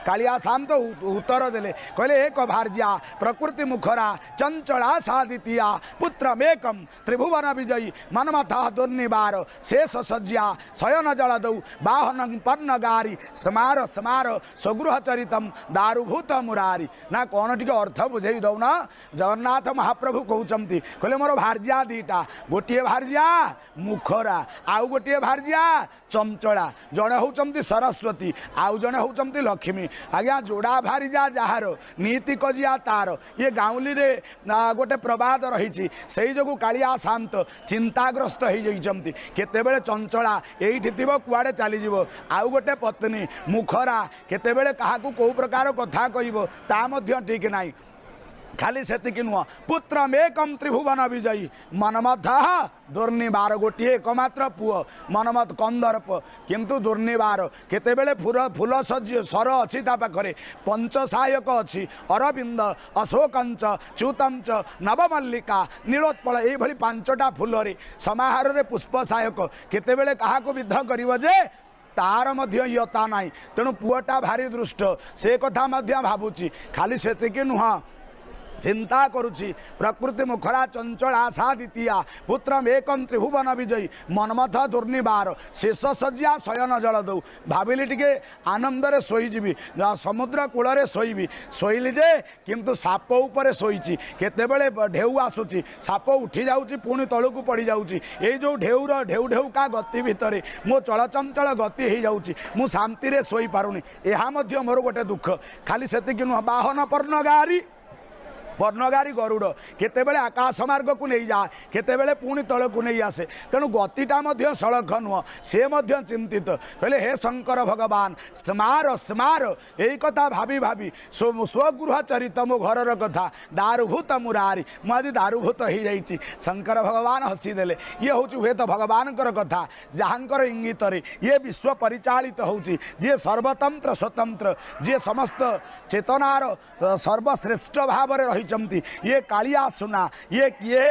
कालिया शांत उत्तर देले कहले एक भार्या प्रकृति मुखरा चंचला सादितिया पुत्रमेकम त्रिभुवन विजयी मनमथा दुर्निवार शेष सज्जा शयन जल दौ बाहन पर्णगारी स्मार स्मार स्वगृह चरितम दारुभूत मुरारी ना कौन टी अर्थ बुझे दौना जगन्नाथ महाप्रभु कहते कहले मोर भार्या दीटा गोटे भार्या मुखरा आउ गोटे भार्या चंचला जड़े होती सरस्वती आउ जड़े होती लक्ष्मी आज्ञा जोड़ा भारीजा जार नीति कजिया तार ये गाँवली रे गोटे प्रबाद रही से जो कालिया शांत चिंताग्रस्त होती केतेबेले चंचला एठी थिबो कुआडे चली आउ गोटे पत्नी मुखरा केतेबेले काहाकू को प्रकार कथा कहबो ता मध्य ठीक नाई खाली सेतिक नुह पुत्रमेकम त्रिभुवन विजयी मनमथ दुर्निवार गोटे एकमात्र पुओ मनमथ कंदर्प किंतु दुर्निवार केतेबेले फूल सज्ज सर अच्छी पाखे पंचसायक अच्छी अरविंद अशोकंच च्युतंच नवमल्लिका नीलोत्पल ये पांचटा फूल समाहार रे पुष्प सायक केतेबेले काहाको विद्ध करिवो जे तार मध्य यता नाई तेणु पुओटा भारी दृष्ट से कथा मध्य भावुची खाली सेतिक नुह चिंता करुछि प्रकृति मुखरा चंचला सादितिया पुत्रम एकम त्रिभुवन विजयी मनमथ दुर्निवार शेष सज्जा शयन जल दौ भाविली टिके आनंद रे शोईजी समुद्र कूल रे शोईबी शोइली जे किंतु साप उपरे शोईची केतेबेले ढेउ आसुची साप उठी जाउची पुणी तळकू पड़ी जाउची ए जो ढेउर ढेउ ढेउ का गति भितरे मो चलचंचल गति हो जाउची मु शांति रे शोई पारुनी एहा मध्य मोर गोटे दुख खाली सेतिक नुह बाहन पर्णगारी पर्णगारी गरुड़ केतेबेले आकाश मार्ग को नहीं जाए केतेबेले पुणी तल को नहीं आसे तेणु गतिटा मध्य सड़क नुह से मध्य चिंतित कहले हे शंकर भगवान स्मार स्मार यही कथा भाभी भाभी स्वगृह चरित मो घर कथा दारुभूत मुरारी मुझे दारुभूत हो जाइए शंकर भगवान हसीदेले ये हूँ हुए तो भगवान कथा जहाँकर इंगित ये विश्व परिचालित होची जी सर्वतंत्र स्वतंत्र जी समस्त चेतनार सर्वश्रेष्ठ भाव रही ये कालिया सुना ये किए